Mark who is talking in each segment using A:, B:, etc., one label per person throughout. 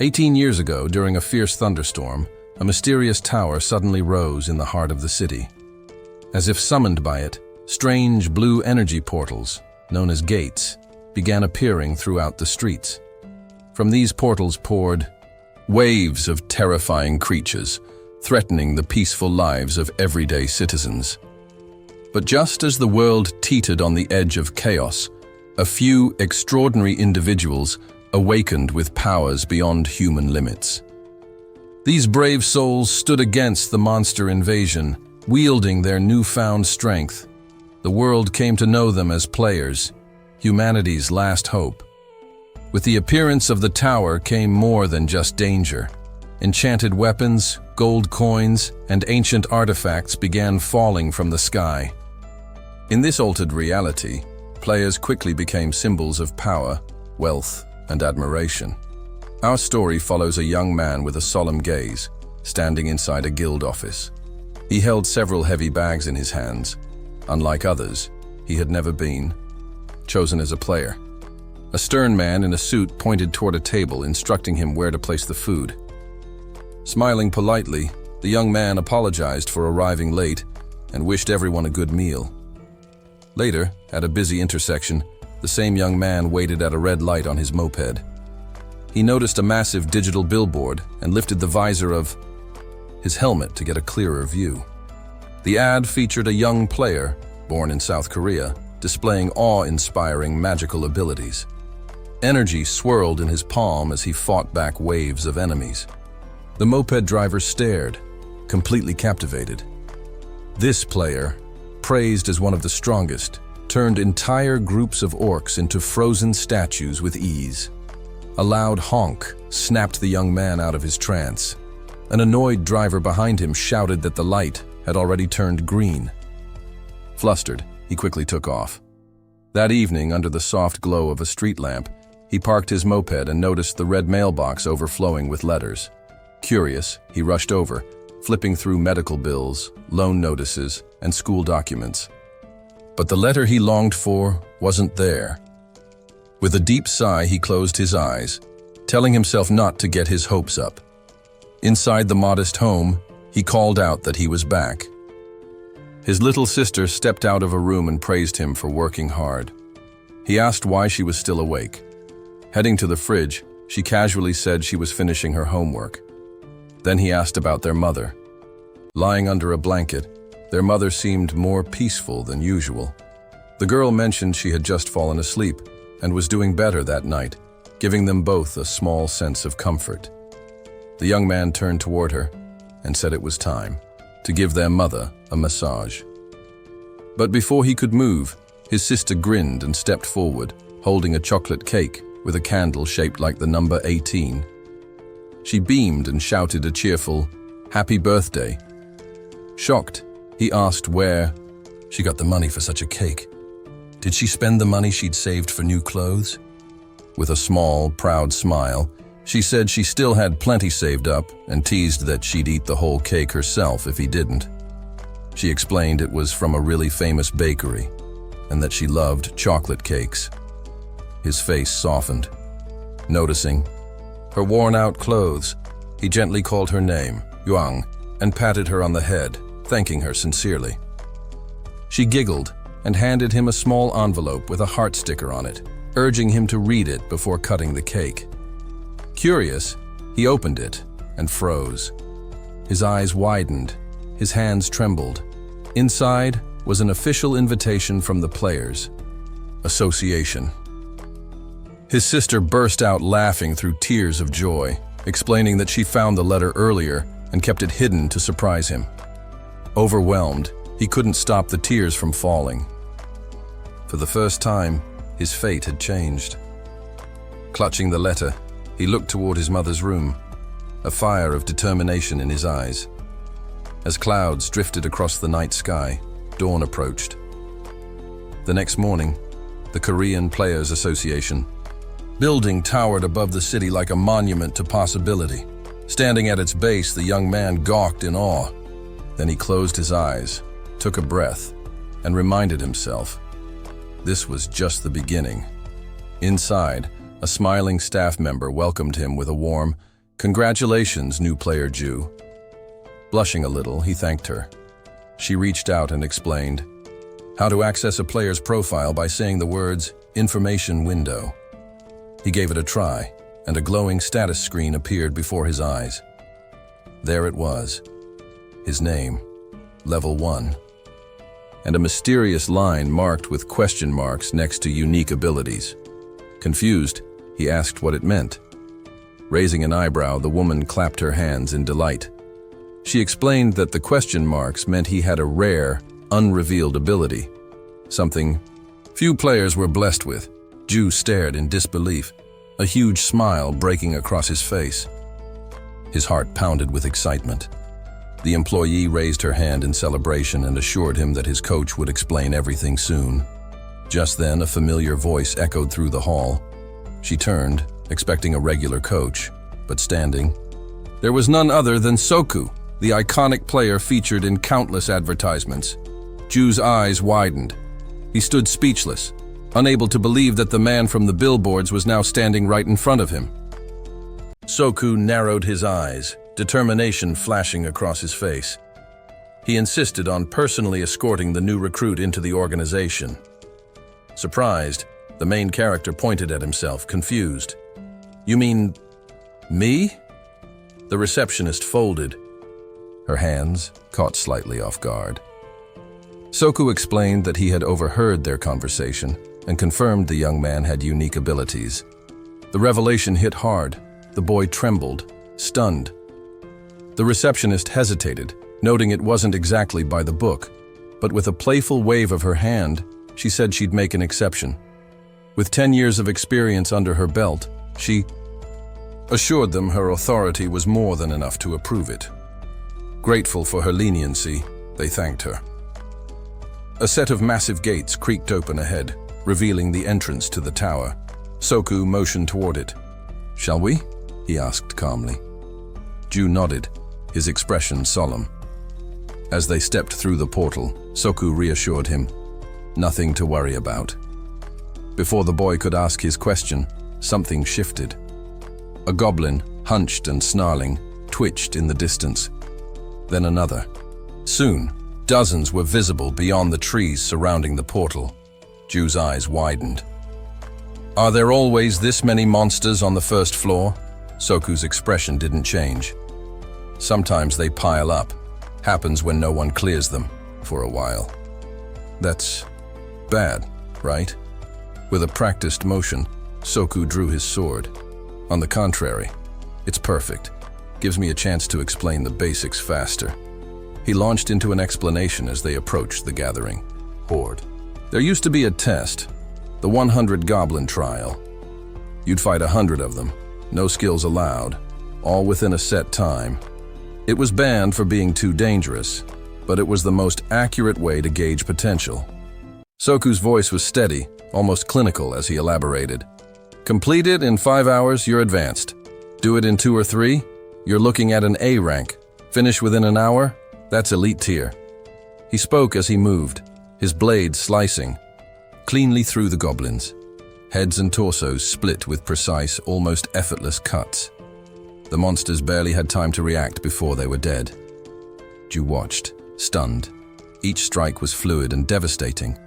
A: 18 years ago, during a fierce thunderstorm, a mysterious tower suddenly rose in the heart of the city. As if summoned by it, strange blue energy portals, known as gates, began appearing throughout the streets. From these portals poured waves of terrifying creatures, threatening the peaceful lives of everyday citizens. But just as the world teetered on the edge of chaos, a few extraordinary individuals awakened with powers beyond human limits. These brave souls stood against the monster invasion, wielding their newfound strength. The world came to know them as players, humanity's last hope. With the appearance of the tower came more than just danger. Enchanted weapons, gold coins, and ancient artifacts began falling from the sky. In this altered reality, players quickly became symbols of power, wealth, and admiration. Our story follows a young man with a solemn gaze, standing inside a guild office. He held several heavy bags in his hands. Unlike others, he had never been chosen as a player. A stern man in a suit pointed toward a table, instructing him where to place the food. Smiling politely, the young man apologized for arriving late and wished everyone a good meal. Later, at a busy intersection, the same young man waited at a red light on his moped. He noticed a massive digital billboard and lifted the visor of his helmet to get a clearer view. The ad featured a young player, born in South Korea, displaying awe-inspiring magical abilities. Energy swirled in his palm as he fought back waves of enemies. The moped driver stared, completely captivated. This player, praised as one of the strongest, turned entire groups of orcs into frozen statues with ease. A loud honk snapped the young man out of his trance. An annoyed driver behind him shouted that the light had already turned green. Flustered, he quickly took off. That evening, under the soft glow of a street lamp, he parked his moped and noticed the red mailbox overflowing with letters. Curious, he rushed over, flipping through medical bills, loan notices, and school documents. But the letter he longed for wasn't there. With a deep sigh, he closed his eyes, telling himself not to get his hopes up. Inside the modest home, he called out that he was back. His little sister stepped out of a room and praised him for working hard. He asked why she was still awake. Heading to the fridge, she casually said she was finishing her homework. Then he asked about their mother. Lying under a blanket, their mother seemed more peaceful than usual. The girl mentioned she had just fallen asleep and was doing better that night, giving them both a small sense of comfort. The young man turned toward her and said it was time to give their mother a massage. But before he could move, his sister grinned and stepped forward, holding a chocolate cake with a candle shaped like the number 18. She beamed and shouted a cheerful, "Happy birthday." Shocked, he asked where she got the money for such a cake. Did she spend the money she'd saved for new clothes? With a small, proud smile, she said she still had plenty saved up and teased that she'd eat the whole cake herself if he didn't. She explained it was from a really famous bakery and that she loved chocolate cakes. His face softened. Noticing her worn-out clothes, he gently called her name, Yuang, and patted her on the head, thanking her sincerely. She giggled and handed him a small envelope with a heart sticker on it, urging him to read it before cutting the cake. Curious, he opened it and froze. His eyes widened, his hands trembled. Inside was an official invitation from the Players Association. His sister burst out laughing through tears of joy, explaining that she found the letter earlier and kept it hidden to surprise him. Overwhelmed, he couldn't stop the tears from falling. For the first time, his fate had changed. Clutching the letter, he looked toward his mother's room, a fire of determination in his eyes. As clouds drifted across the night sky, dawn approached. The next morning, the Korean Players Association building towered above the city like a monument to possibility. Standing at its base, the young man gawked in awe. Then he closed his eyes, took a breath, and reminded himself, this was just the beginning. Inside, A smiling staff member welcomed him with a warm, "Congratulations, new player Ju." Blushing a little, he thanked her. She reached out and explained how to access a player's profile by saying the words, "Information window." He gave it a try, and a glowing status screen appeared before his eyes. There it was. His name, Level 1. And a mysterious line marked with question marks next to unique abilities. Confused, he asked what it meant. Raising an eyebrow, the woman clapped her hands in delight. She explained that the question marks meant he had a rare, unrevealed ability, something few players were blessed with. Ju stared in disbelief, a huge smile breaking across his face. His heart pounded with excitement. The employee raised her hand in celebration and assured him that his coach would explain everything soon. Just then, a familiar voice echoed through the hall. She turned, expecting a regular coach, but standing, there was none other than Soku, the iconic player featured in countless advertisements. Ju's eyes widened. He stood speechless, unable to believe that the man from the billboards was now standing right in front of him. Soku narrowed his eyes, determination flashing across his face. He insisted on personally escorting the new recruit into the organization. Surprised, the main character pointed at himself, confused. "You mean me?" The receptionist folded. Her hands caught slightly off guard. Soku explained that he had overheard their conversation and confirmed the young man had unique abilities. The revelation hit hard. The boy trembled, stunned. The receptionist hesitated, noting it wasn't exactly by the book, but with a playful wave of her hand, she said she'd make an exception. With 10 years of experience under her belt, she assured them her authority was more than enough to approve it. Grateful for her leniency, they thanked her. A set of massive gates creaked open ahead, revealing the entrance to the tower. Soku motioned toward it. "Shall we?" he asked calmly. Ju nodded, his expression solemn. As they stepped through the portal, Soku reassured him, nothing to worry about. Before the boy could ask his question, something shifted. A goblin, hunched and snarling, twitched in the distance. Then another. Soon, dozens were visible beyond the trees surrounding the portal. Ju's eyes widened. "Are there always this many monsters on the first floor?" Soku's expression didn't change. "Sometimes they pile up. Happens when no one clears them, for a while." "That's bad, right?" With a practiced motion, Soku drew his sword. "On the contrary, it's perfect. Gives me a chance to explain the basics faster." He launched into an explanation as they approached the gathering horde. There used to be a test, the 100 goblin trial. You'd fight 100 of them, no skills allowed, all within a set time. It was banned for being too dangerous, but it was the most accurate way to gauge potential. Soku's voice was steady, almost clinical as he elaborated. "Complete it in 5 hours, you're advanced. Do it in 2 or 3, you're looking at an A rank. Finish within an hour, that's elite tier." He spoke as he moved, his blade slicing cleanly through the goblins. Heads and torsos split with precise, almost effortless cuts. The monsters barely had time to react before they were dead. Ju watched, stunned. Each strike was fluid and devastating.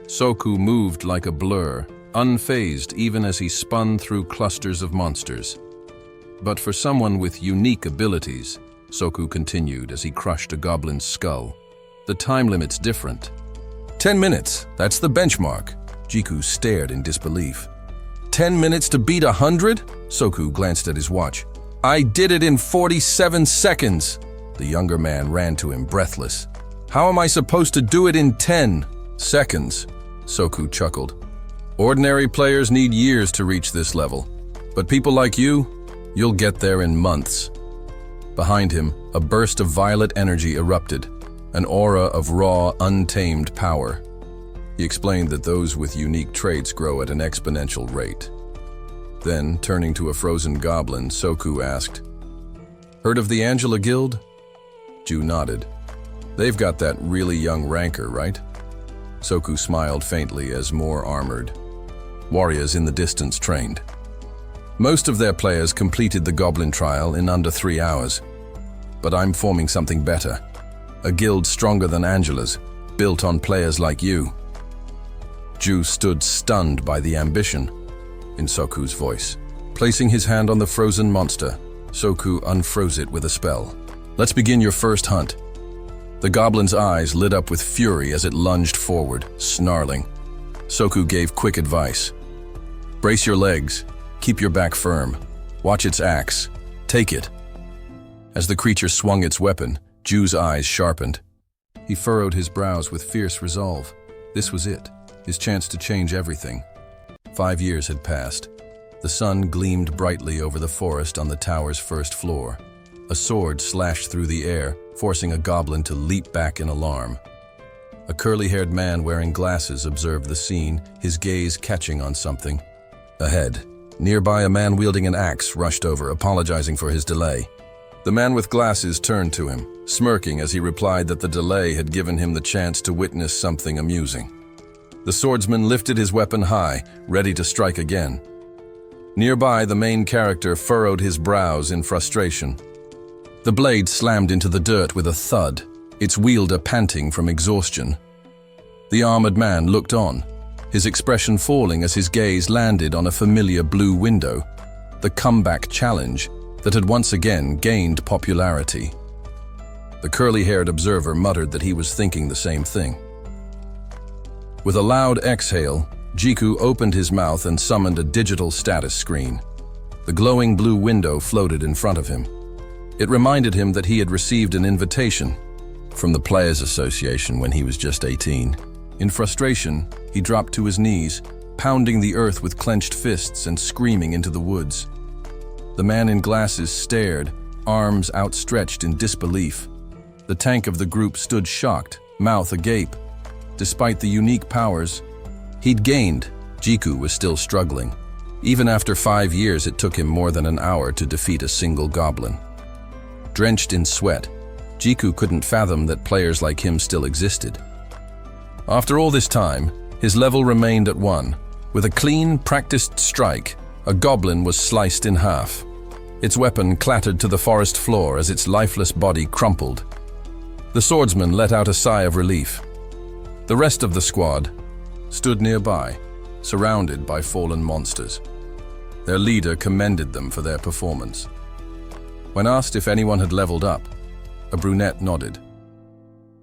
A: Soku moved like a blur, unfazed even as he spun through clusters of monsters. But for someone with unique abilities, Soku continued as he crushed a goblin's skull. The time limit's different. 10 minutes, that's the benchmark. Jiku stared in disbelief. 10 minutes to beat 100? Soku glanced at his watch. "I did it in 47 seconds. The younger man ran to him, breathless. "How am I supposed to do it in 10 seconds? Soku chuckled. "Ordinary players need years to reach this level. But people like you, you'll get there in months." Behind him, a burst of violet energy erupted, an aura of raw, untamed power. He explained that those with unique traits grow at an exponential rate. Then, turning to a frozen goblin, Soku asked, "Heard of the Angela Guild?" Ju nodded. "They've got that really young ranker, right?" Soku smiled faintly as more armored warriors in the distance trained. Most of their players completed the goblin trial in under 3 hours. But I'm forming something better. A guild stronger than Angela's, built on players like you. Ju stood stunned by the ambition in Soku's voice. Placing his hand on the frozen monster, Soku unfroze it with a spell. Let's begin your first hunt. The goblin's eyes lit up with fury as it lunged forward, snarling. Soku gave quick advice. Brace your legs, keep your back firm, watch its axe, take it. As the creature swung its weapon, Ju's eyes sharpened. He furrowed his brows with fierce resolve. This was it, his chance to change everything. 5 years had passed. The sun gleamed brightly over the forest on the tower's first floor. A sword slashed through the air, forcing a goblin to leap back in alarm. A curly-haired man wearing glasses observed the scene, his gaze catching on something. Ahead, nearby, a man wielding an axe rushed over, apologizing for his delay. The man with glasses turned to him, smirking as he replied that the delay had given him the chance to witness something amusing. The swordsman lifted his weapon high, ready to strike again. Nearby, the main character furrowed his brows in frustration. The blade slammed into the dirt with a thud, its wielder panting from exhaustion. The armored man looked on, his expression falling as his gaze landed on a familiar blue window, the comeback challenge that had once again gained popularity. The curly-haired observer muttered that he was thinking the same thing. With a loud exhale, Jiku opened his mouth and summoned a digital status screen. The glowing blue window floated in front of him. It reminded him that he had received an invitation from the Players Association when he was just 18. In frustration, he dropped to his knees, pounding the earth with clenched fists and screaming into the woods. The man in glasses stared, arms outstretched in disbelief. The tank of the group stood shocked, mouth agape. Despite the unique powers he'd gained, Jiku was still struggling. Even after 5 years, it took him more than an hour to defeat a single goblin. Drenched in sweat, Jiku couldn't fathom that players like him still existed. After all this time, his level remained at 1. With a clean, practiced strike, a goblin was sliced in half. Its weapon clattered to the forest floor as its lifeless body crumpled. The swordsman let out a sigh of relief. The rest of the squad stood nearby, surrounded by fallen monsters. Their leader commended them for their performance. When asked if anyone had leveled up, a brunette nodded.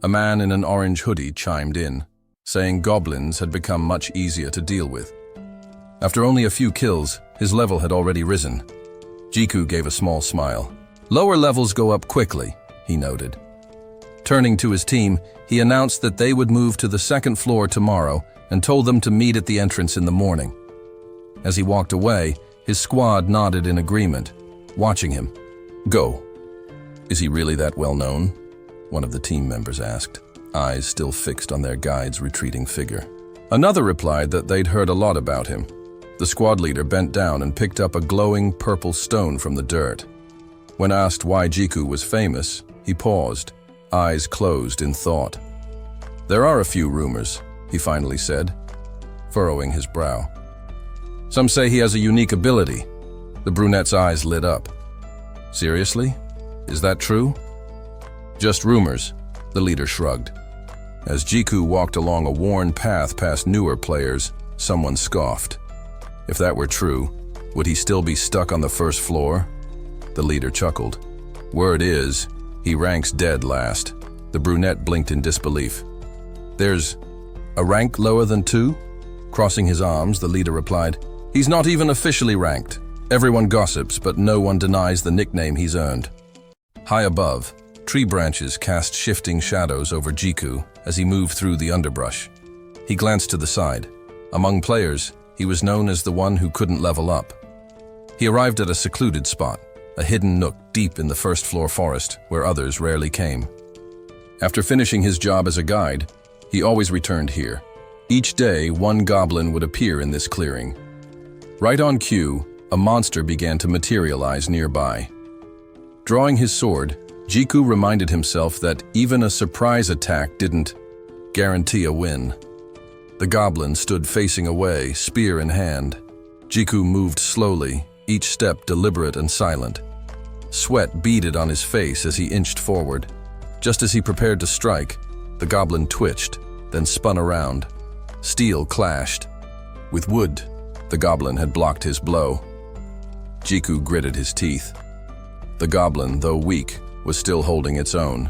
A: A man in an orange hoodie chimed in, saying goblins had become much easier to deal with. After only a few kills, his level had already risen. Jiku gave a small smile. Lower levels go up quickly, he noted. Turning to his team, he announced that they would move to the second floor tomorrow and told them to meet at the entrance in the morning. As he walked away, his squad nodded in agreement, watching him. Go. Is he really that well known? One of the team members asked, eyes still fixed on their guide's retreating figure. Another replied that they'd heard a lot about him. The squad leader bent down and picked up a glowing purple stone from the dirt. When asked why Jiku was famous, he paused, eyes closed in thought. There are a few rumors, he finally said, furrowing his brow. Some say he has a unique ability. The brunette's eyes lit up. Seriously? Is that true? Just rumors, the leader shrugged. As Jiku walked along a worn path past newer players, someone scoffed. If that were true, would he still be stuck on the first floor? The leader chuckled. Word is, he ranks dead last. The brunette blinked in disbelief. There's a rank lower than 2? Crossing his arms, the leader replied, he's not even officially ranked. Everyone gossips, but no one denies the nickname he's earned. High above, tree branches cast shifting shadows over Jiku as he moved through the underbrush. He glanced to the side. Among players, he was known as the one who couldn't level up. He arrived at a secluded spot, a hidden nook deep in the first-floor forest where others rarely came. After finishing his job as a guide, he always returned here. Each day, one goblin would appear in this clearing. Right on cue, a monster began to materialize nearby. Drawing his sword, Jiku reminded himself that even a surprise attack didn't guarantee a win. The goblin stood facing away, spear in hand. Jiku moved slowly, each step deliberate and silent. Sweat beaded on his face as he inched forward. Just as he prepared to strike, the goblin twitched, then spun around. Steel clashed. With wood, the goblin had blocked his blow. Jiku gritted his teeth. The goblin, though weak, was still holding its own.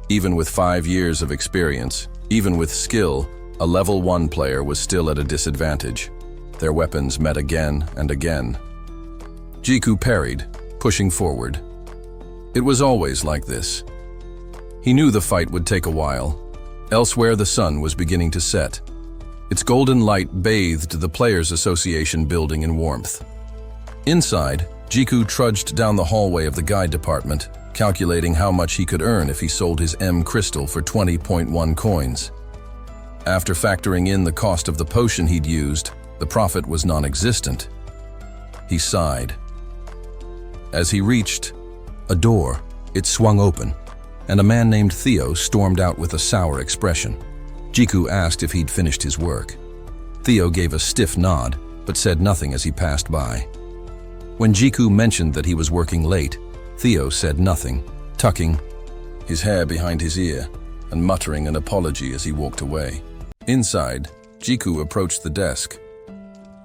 A: Even with 5 years of experience, even with skill, a level 1 player was still at a disadvantage. Their weapons met again and again. Jiku parried, pushing forward. It was always like this. He knew the fight would take a while. Elsewhere, the sun was beginning to set. Its golden light bathed the Players Association building in warmth. Inside, Jiku trudged down the hallway of the guide department, calculating how much he could earn if he sold his M crystal for 20.1 coins. After factoring in the cost of the potion he'd used, the profit was non-existent. He sighed. As he reached a door, it swung open, and a man named Theo stormed out with a sour expression. Jiku asked if he'd finished his work. Theo gave a stiff nod, but said nothing as he passed by. When Jiku mentioned that he was working late, Theo said nothing, tucking his hair behind his ear and muttering an apology as he walked away. Inside, Jiku approached the desk.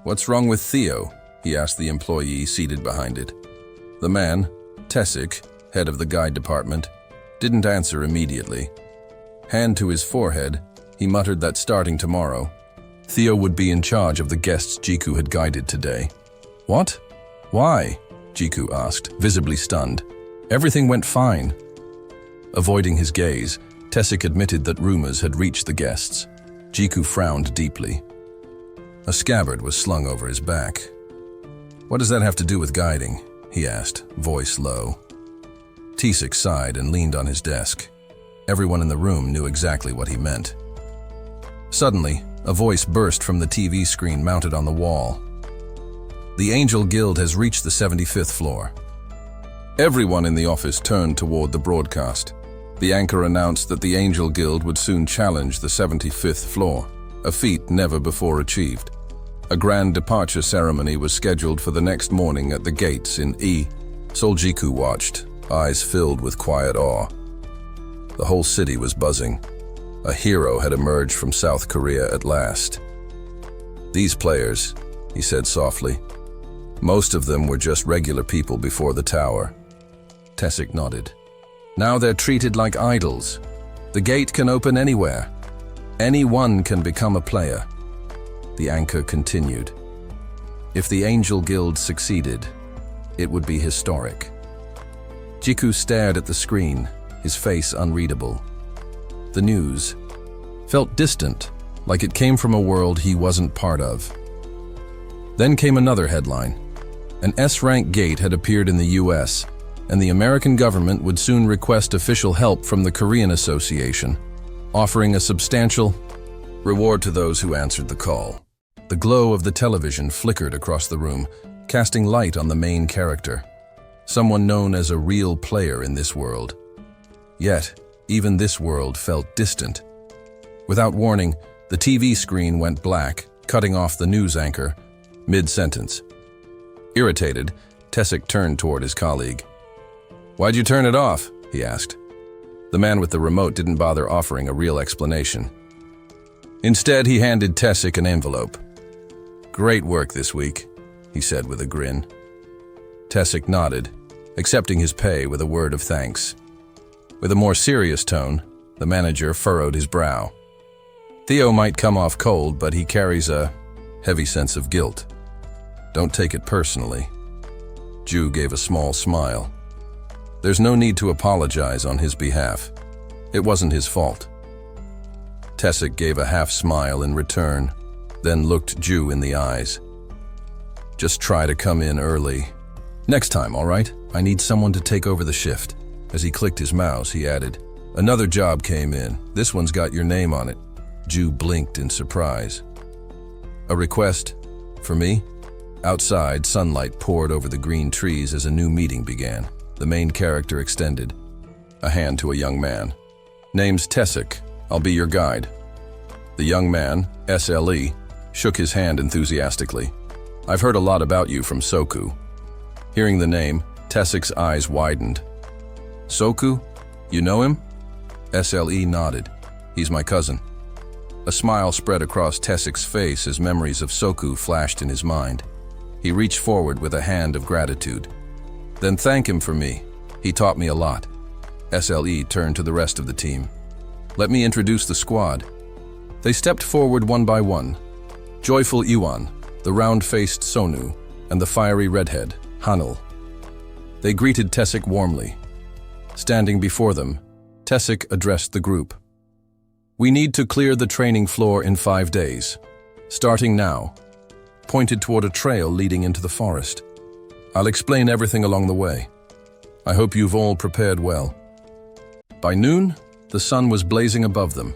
A: "What's wrong with Theo?" he asked the employee seated behind it. The man, Tessik, head of the guide department, didn't answer immediately. Hand to his forehead, he muttered that starting tomorrow, Theo would be in charge of the guests Jiku had guided today. "What? Why?" Jiku asked, visibly stunned. "Everything went fine." Avoiding his gaze, Tessik admitted that rumors had reached the guests. Jiku frowned deeply. A scabbard was slung over his back. "What does that have to do with guiding?" he asked, voice low. Tessik sighed and leaned on his desk. Everyone in the room knew exactly what he meant. Suddenly, a voice burst from the TV screen mounted on the wall. "The Angel Guild has reached the 75th floor." Everyone in the office turned toward the broadcast. The anchor announced that the Angel Guild would soon challenge the 75th floor, a feat never before achieved. A grand departure ceremony was scheduled for the next morning at the gates in E. Jiku watched, eyes filled with quiet awe. The whole city was buzzing. A hero had emerged from South Korea at last. "These players," he said softly, "most of them were just regular people before the tower." Tessik nodded. "Now they're treated like idols. The gate can open anywhere. Anyone can become a player." The anchor continued. If the Angel Guild succeeded, it would be historic. Jiku stared at the screen, his face unreadable. The news felt distant, like it came from a world he wasn't part of. Then came another headline. An S-rank gate had appeared in the US, and the American government would soon request official help from the Korean Association, offering a substantial reward to those who answered the call. The glow of the television flickered across the room, casting light on the main character, someone known as a real player in this world. Yet, even this world felt distant. Without warning, the TV screen went black, cutting off the news anchor mid-sentence. Irritated, Tessik turned toward his colleague. "Why'd you turn it off?" he asked. The man with the remote didn't bother offering a real explanation. Instead, he handed Tessik an envelope. "Great work this week," he said with a grin. Tessik nodded, accepting his pay with a word of thanks. With a more serious tone, the manager furrowed his brow. "Theo might come off cold, but he carries a heavy sense of guilt. Don't take it personally." Ju gave a small smile. "There's no need to apologize on his behalf. It wasn't his fault." Tessik gave a half-smile in return, then looked Ju in the eyes. "Just try to come in early. Next time, all right? I need someone to take over the shift." As he clicked his mouse, he added, "Another job came in. This one's got your name on it." Ju blinked in surprise. "A request? For me?" Outside, sunlight poured over the green trees as a new meeting began. The main character extended a hand to a young man. "Name's Tessik. I'll be your guide." The young man, SLE, shook his hand enthusiastically. "I've heard a lot about you from Soku." Hearing the name, Tessik's eyes widened. Soku? You know him? SLE nodded. He's my cousin. A smile spread across Tessik's face as memories of Soku flashed in his mind. He reached forward with a hand of gratitude. Then thank him for me. He taught me a lot. SLE turned to the rest of the team. Let me introduce the squad. They stepped forward one by one. Joyful Iwan, the round-faced Sonu, and the fiery redhead, Hanul. They greeted Tessik warmly. Standing before them, Tessik addressed the group. We need to clear the training floor in 5 days. Starting now, pointed toward a trail leading into the forest. I'll explain everything along the way. I hope you've all prepared well. By noon, the sun was blazing above them.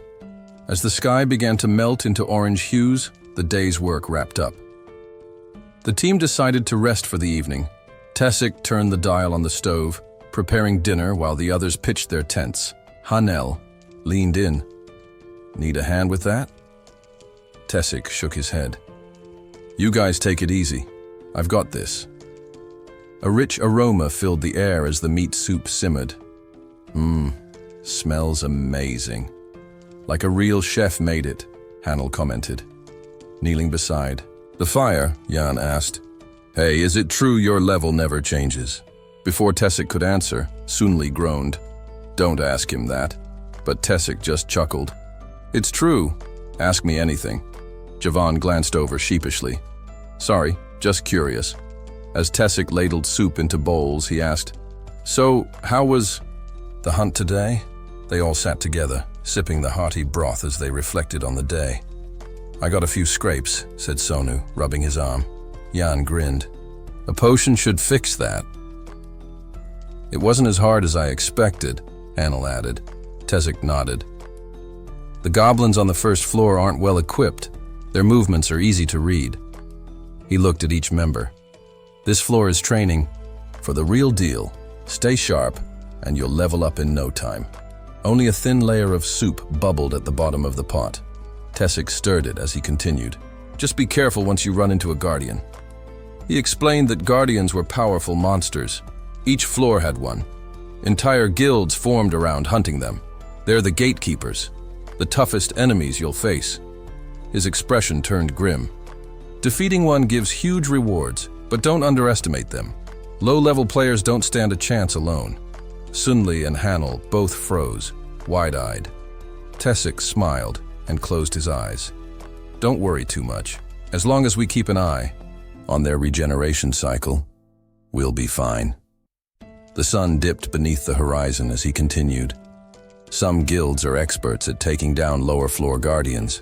A: As the sky began to melt into orange hues, the day's work wrapped up. The team decided to rest for the evening. Tessik turned the dial on the stove, preparing dinner while the others pitched their tents. Hanel leaned in. Need a hand with that? Tessik shook his head. You guys take it easy. I've got this. A rich aroma filled the air as the meat soup simmered. Smells amazing. Like a real chef made it, Hanel commented. Kneeling beside the fire, Jan asked, Hey, is it true your level never changes? Before Tessik could answer, Sunli groaned. Don't ask him that. But Tessik just chuckled. It's true. Ask me anything. Javan glanced over sheepishly. Sorry, just curious. As Tessik ladled soup into bowls, he asked, So, how was the hunt today? They all sat together, sipping the hearty broth as they reflected on the day. I got a few scrapes, said Sonu, rubbing his arm. Jan grinned. A potion should fix that. It wasn't as hard as I expected, Hanel added. Tessik nodded. The goblins on the first floor aren't well equipped. Their movements are easy to read. He looked at each member. This floor is training for the real deal. Stay sharp, and you'll level up in no time. Only a thin layer of soup bubbled at the bottom of the pot. Tessik stirred it as he continued. Just be careful once you run into a guardian. He explained that guardians were powerful monsters. Each floor had one. Entire guilds formed around hunting them. They're the gatekeepers, the toughest enemies you'll face. His expression turned grim. Defeating one gives huge rewards, but don't underestimate them. Low-level players don't stand a chance alone. Sunli and Hanel both froze, wide-eyed. Tessik smiled and closed his eyes. Don't worry too much. As long as we keep an eye on their regeneration cycle, we'll be fine. The sun dipped beneath the horizon as he continued. Some guilds are experts at taking down lower-floor guardians.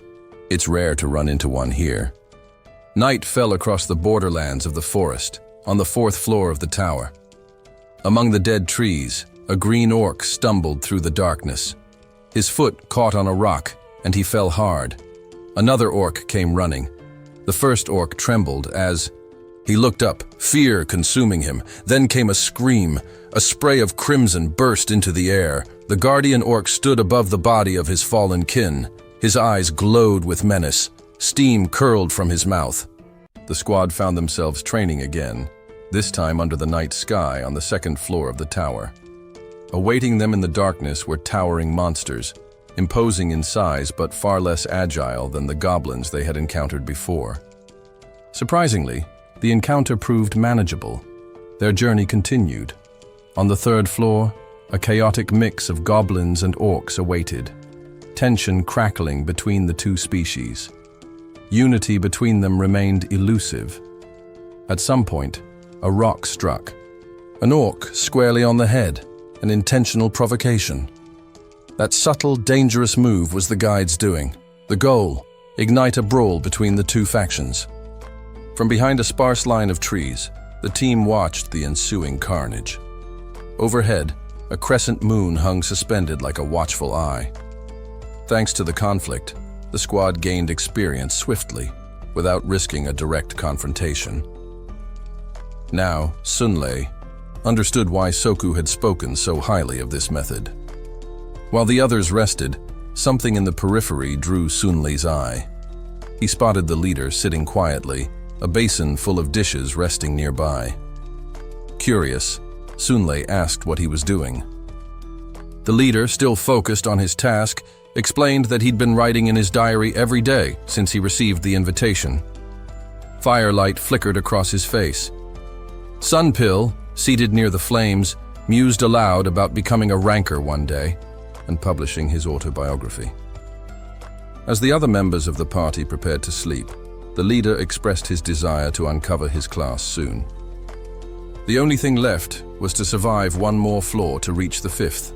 A: It's rare to run into one here. Night fell across the borderlands of the forest, on the 4th floor of the tower. Among the dead trees, a green orc stumbled through the darkness. His foot caught on a rock, and he fell hard. Another orc came running. The first orc trembled as he looked up, fear consuming him. Then came a scream. A spray of crimson burst into the air. The guardian orc stood above the body of his fallen kin. His eyes glowed with menace. Steam curled from his mouth. The squad found themselves training again, this time under the night sky on the 2nd floor of the tower. Awaiting them in the darkness were towering monsters, imposing in size but far less agile than the goblins they had encountered before. Surprisingly, the encounter proved manageable. Their journey continued. On the 3rd floor, a chaotic mix of goblins and orcs awaited, tension crackling between the two species. Unity between them remained elusive. At some point, a rock struck. An orc squarely on the head, an intentional provocation. That subtle, dangerous move was the guide's doing. The goal, ignite a brawl between the two factions. From behind a sparse line of trees, the team watched the ensuing carnage. Overhead, a crescent moon hung suspended like a watchful eye. Thanks to the conflict, the squad gained experience swiftly, without risking a direct confrontation. Now, Sunlei understood why Soku had spoken so highly of this method. While the others rested, something in the periphery drew Sunlei's eye. He spotted the leader sitting quietly, a basin full of dishes resting nearby. Curious, Sunlei asked what he was doing. The leader, still focused on his task, explained that he'd been writing in his diary every day since he received the invitation. Firelight flickered across his face. Sunpill, seated near the flames, mused aloud about becoming a ranker one day and publishing his autobiography. As the other members of the party prepared to sleep, the leader expressed his desire to uncover his class soon. The only thing left was to survive one more floor to reach the 5th.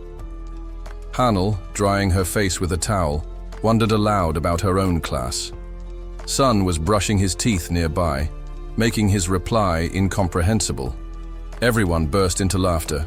A: Hanel, drying her face with a towel, wondered aloud about her own class. Sun was brushing his teeth nearby, making his reply incomprehensible. Everyone burst into laughter,